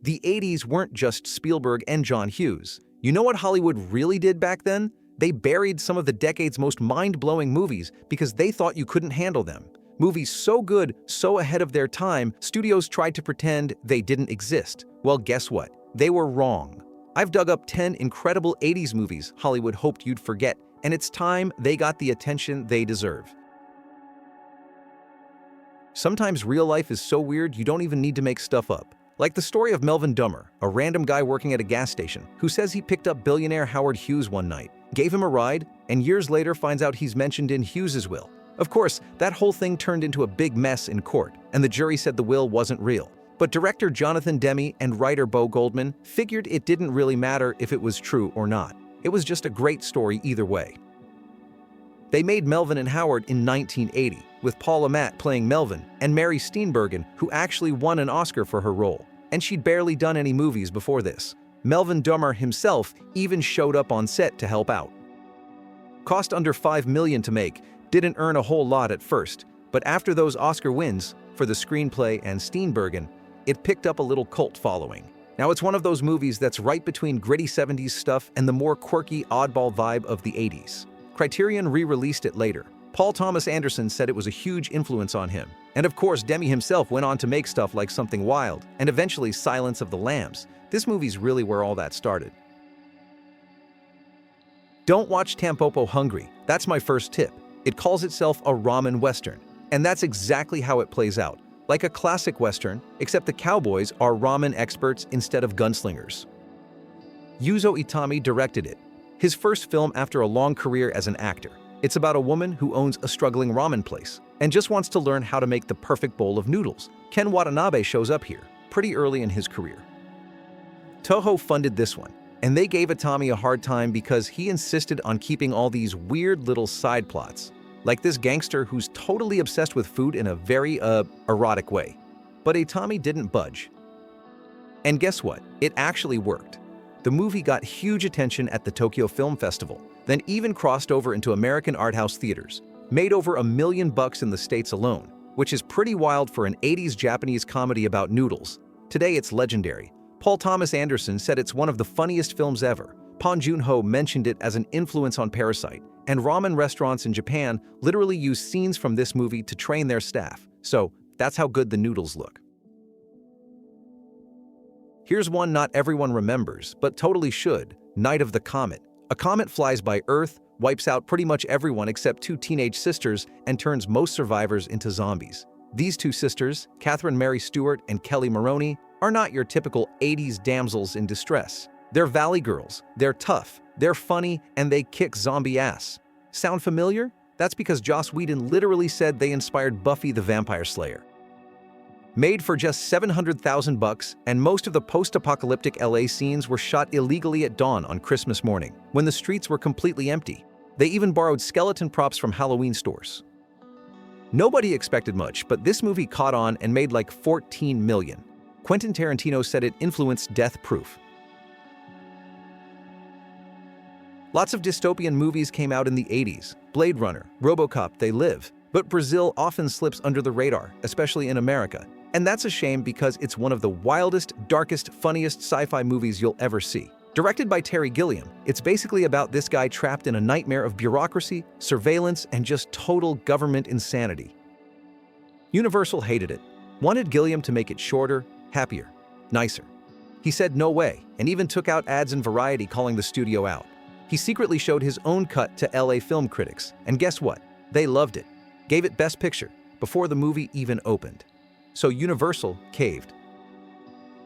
The 80s weren't just Spielberg and John Hughes. You know what Hollywood really did back then? They buried some of the decade's most mind-blowing movies because they thought you couldn't handle them. Movies so good, so ahead of their time, studios tried to pretend they didn't exist. Well, guess what? They were wrong. I've dug up 10 incredible 80s movies Hollywood hoped you'd forget, and it's time they got the attention they deserve. Sometimes real life is so weird you don't even need to make stuff up. Like the story of Melvin Dummer, a random guy working at a gas station who says he picked up billionaire Howard Hughes one night, gave him a ride, and years later finds out he's mentioned in Hughes's will. Of course, that whole thing turned into a big mess in court, and the jury said the will wasn't real. But director Jonathan Demme and writer Bo Goldman figured it didn't really matter if it was true or not. It was just a great story either way. They made Melvin and Howard in 1980, with Paula Matt playing Melvin and Mary Steenburgen, who actually won an Oscar for her role. And she'd barely done any movies before this. Melvin Dummer himself even showed up on set to help out. Cost under $5 million to make, didn't earn a whole lot at first, but after those Oscar wins for the screenplay and Steenburgen, it picked up a little cult following. Now it's one of those movies that's right between gritty 70s stuff and the more quirky, oddball vibe of the 80s. Criterion re-released it later. Paul Thomas Anderson said it was a huge influence on him. And of course, Demme himself went on to make stuff like Something Wild and eventually Silence of the Lambs. This movie's really where all that started. Don't watch Tampopo hungry. That's my first tip. It calls itself a ramen western. And that's exactly how it plays out. Like a classic western, except the cowboys are ramen experts instead of gunslingers. Yuzo Itami directed it, his first film after a long career as an actor. It's about a woman who owns a struggling ramen place and just wants to learn how to make the perfect bowl of noodles. Ken Watanabe shows up here, pretty early in his career. Toho funded this one, and they gave Itami a hard time because he insisted on keeping all these weird little side plots, like this gangster who's totally obsessed with food in a very, erotic way. But Itami didn't budge. And guess what? It actually worked. The movie got huge attention at the Tokyo Film Festival, then even crossed over into American art house theaters, made over $1 million in the States alone, which is pretty wild for an 80s Japanese comedy about noodles. Today it's legendary. Paul Thomas Anderson said it's one of the funniest films ever. Pon Joon-ho mentioned it as an influence on Parasite, and ramen restaurants in Japan literally use scenes from this movie to train their staff. So that's how good the noodles look. Here's one not everyone remembers, but totally should: Night of the Comet. A comet flies by Earth, wipes out pretty much everyone except two teenage sisters, and turns most survivors into zombies. These two sisters, Catherine Mary Stewart and Kelly Maroney, are not your typical 80s damsels in distress. They're valley girls, they're tough, they're funny, and they kick zombie ass. Sound familiar? That's because Joss Whedon literally said they inspired Buffy the Vampire Slayer. Made for just $700,000, and most of the post-apocalyptic LA scenes were shot illegally at dawn on Christmas morning, when the streets were completely empty. They even borrowed skeleton props from Halloween stores. Nobody expected much, but this movie caught on and made like $14 million. Quentin Tarantino said it influenced Death Proof. Lots of dystopian movies came out in the 80s. Blade Runner, RoboCop, They Live. But Brazil often slips under the radar, especially in America. And that's a shame because it's one of the wildest, darkest, funniest sci-fi movies you'll ever see. Directed by Terry Gilliam, it's basically about this guy trapped in a nightmare of bureaucracy, surveillance, and just total government insanity. Universal hated it, wanted Gilliam to make it shorter, happier, nicer. He said no way, and even took out ads in Variety calling the studio out. He secretly showed his own cut to LA film critics, and guess what? They loved it. Gave it Best Picture, before the movie even opened. So Universal caved.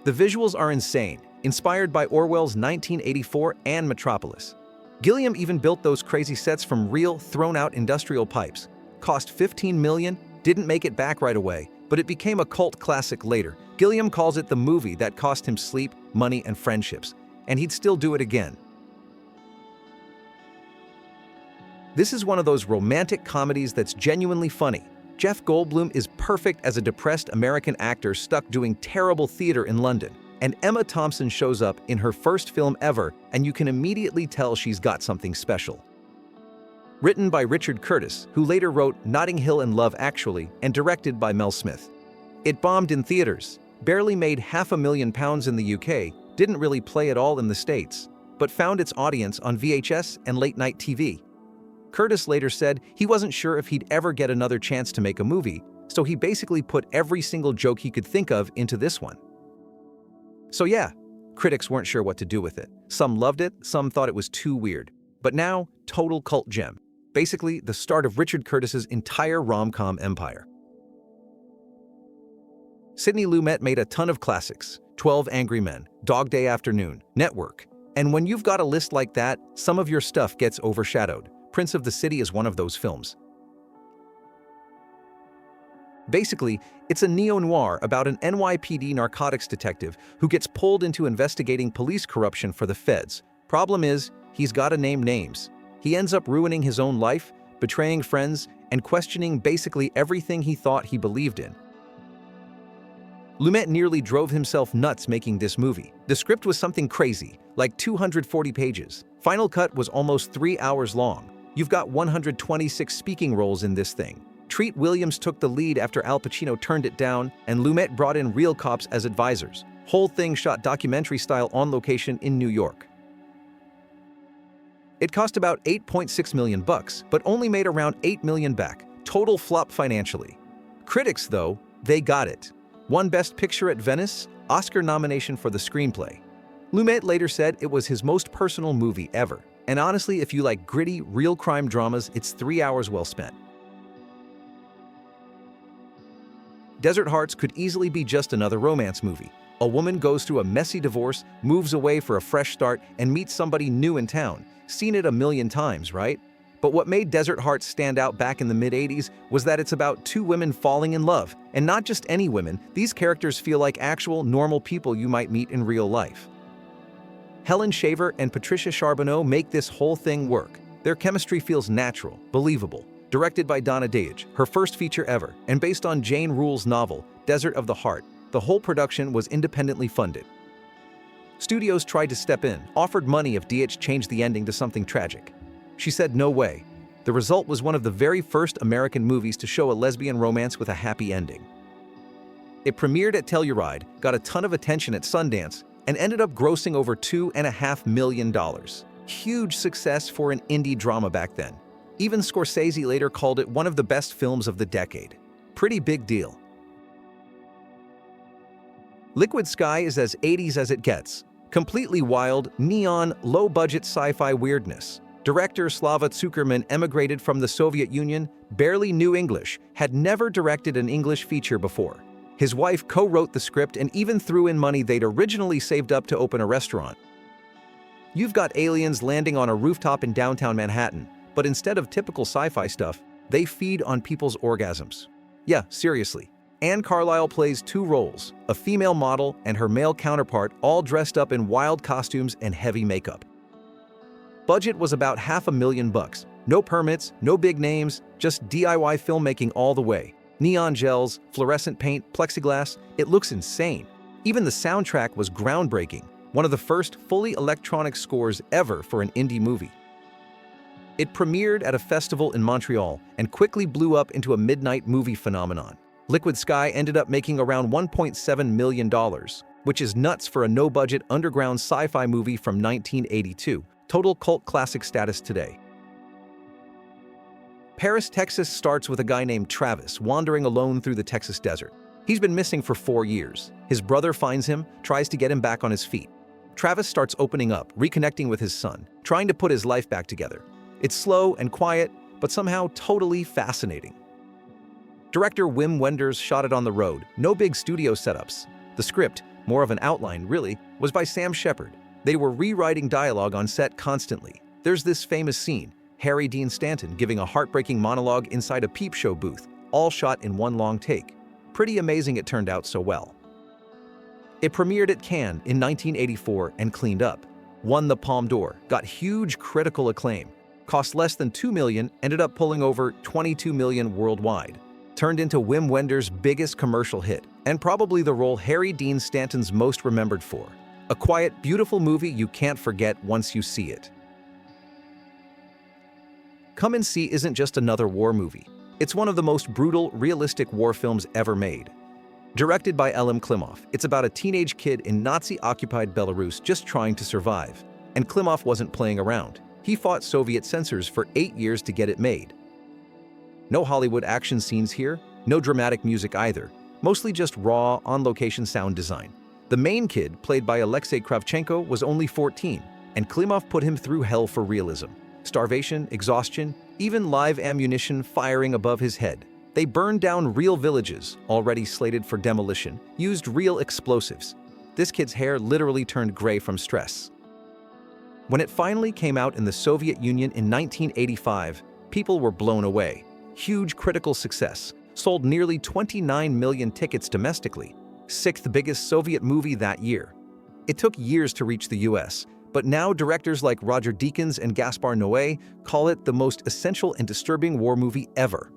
The visuals are insane, inspired by Orwell's 1984 and Metropolis. Gilliam even built those crazy sets from real, thrown-out industrial pipes. Cost $15 million, didn't make it back right away, but it became a cult classic later. Gilliam calls it the movie that cost him sleep, money, and friendships, and he'd still do it again. This is one of those romantic comedies that's genuinely funny. Jeff Goldblum is perfect as a depressed American actor stuck doing terrible theater in London. And Emma Thompson shows up in her first film ever, and you can immediately tell she's got something special. Written by Richard Curtis, who later wrote Notting Hill and Love Actually, and directed by Mel Smith. It bombed in theaters, Barely made £500,000 in the UK, didn't really play at all in the States, but found its audience on VHS and late-night TV. Curtis later said he wasn't sure if he'd ever get another chance to make a movie, so he basically put every single joke he could think of into this one. So yeah, critics weren't sure what to do with it. Some loved it, some thought it was too weird. But now, total cult gem. Basically, the start of Richard Curtis's entire rom-com empire. Sidney Lumet made a ton of classics: 12 Angry Men, Dog Day Afternoon, Network. And when you've got a list like that, some of your stuff gets overshadowed. Prince of the City is one of those films. Basically, it's a neo-noir about an NYPD narcotics detective who gets pulled into investigating police corruption for the feds. Problem is, he's gotta name names. He ends up ruining his own life, betraying friends, and questioning basically everything he thought he believed in. Lumet nearly drove himself nuts making this movie. The script was something crazy, like 240 pages. Final cut was almost 3 hours long. You've got 126 speaking roles in this thing. Treat Williams took the lead after Al Pacino turned it down, and Lumet brought in real cops as advisors. Whole thing shot documentary style on location in New York. It cost about $8.6 million, but only made around $8 million back. Total flop financially. Critics, though, they got it. Won Best Picture at Venice, Oscar nomination for the screenplay. Lumet later said it was his most personal movie ever. And honestly, if you like gritty, real crime dramas, it's 3 hours well spent. Desert Hearts could easily be just another romance movie. A woman goes through a messy divorce, moves away for a fresh start, and meets somebody new in town. Seen it a million times, right? But what made Desert Hearts stand out back in the mid-80s was that it's about two women falling in love. And not just any women, these characters feel like actual, normal people you might meet in real life. Helen Shaver and Patricia Charbonneau make this whole thing work. Their chemistry feels natural, believable. Directed by Donna Dage, her first feature ever, and based on Jane Rule's novel, Desert of the Heart, the whole production was independently funded. Studios tried to step in, offered money if Dage changed the ending to something tragic. She said no way. The result was one of the very first American movies to show a lesbian romance with a happy ending. It premiered at Telluride, got a ton of attention at Sundance, and ended up grossing over $2.5 million. Huge success for an indie drama back then. Even Scorsese later called it one of the best films of the decade. Pretty big deal. Liquid Sky is as 80s as it gets. Completely wild, neon, low-budget sci-fi weirdness. Director Slava Zuckerman emigrated from the Soviet Union, barely knew English, had never directed an English feature before. His wife co-wrote the script and even threw in money they'd originally saved up to open a restaurant. You've got aliens landing on a rooftop in downtown Manhattan, but instead of typical sci-fi stuff, they feed on people's orgasms. Yeah, seriously. Anne Carlisle plays two roles, a female model and her male counterpart, all dressed up in wild costumes and heavy makeup. Budget was about $500,000. No permits, no big names, just DIY filmmaking all the way. Neon gels, fluorescent paint, plexiglass, it looks insane. Even the soundtrack was groundbreaking, one of the first fully electronic scores ever for an indie movie. It premiered at a festival in Montreal and quickly blew up into a midnight movie phenomenon. Liquid Sky ended up making around $1.7 million, which is nuts for a no-budget underground sci-fi movie from 1982. Total cult classic status today. Paris, Texas starts with a guy named Travis wandering alone through the Texas desert. He's been missing for 4 years. His brother finds him, tries to get him back on his feet. Travis starts opening up, reconnecting with his son, trying to put his life back together. It's slow and quiet, but somehow totally fascinating. Director Wim Wenders shot it on the road, no big studio setups. The script, more of an outline really, was by Sam Shepard. They were rewriting dialogue on set constantly. There's this famous scene, Harry Dean Stanton giving a heartbreaking monologue inside a peep show booth, all shot in one long take. Pretty amazing it turned out so well. It premiered at Cannes in 1984 and cleaned up. Won the Palme d'Or, got huge critical acclaim. Cost less than $2 million, ended up pulling over $22 million worldwide. Turned into Wim Wenders' biggest commercial hit, and probably the role Harry Dean Stanton's most remembered for. A quiet, beautiful movie you can't forget once you see it. Come and See isn't just another war movie. It's one of the most brutal, realistic war films ever made. Directed by Elem Klimov, it's about a teenage kid in Nazi-occupied Belarus just trying to survive. And Klimov wasn't playing around. He fought Soviet censors for 8 years to get it made. No Hollywood action scenes here, no dramatic music either, mostly just raw, on-location sound design. The main kid, played by Alexei Kravchenko, was only 14, and Klimov put him through hell for realism. Starvation, exhaustion, even live ammunition firing above his head. They burned down real villages, already slated for demolition, used real explosives. This kid's hair literally turned gray from stress. When it finally came out in the Soviet Union in 1985, people were blown away. Huge critical success, sold nearly 29 million tickets domestically, sixth biggest Soviet movie that year. It took years to reach the US, but now directors like Roger Deakins and Gaspar Noé call it the most essential and disturbing war movie ever.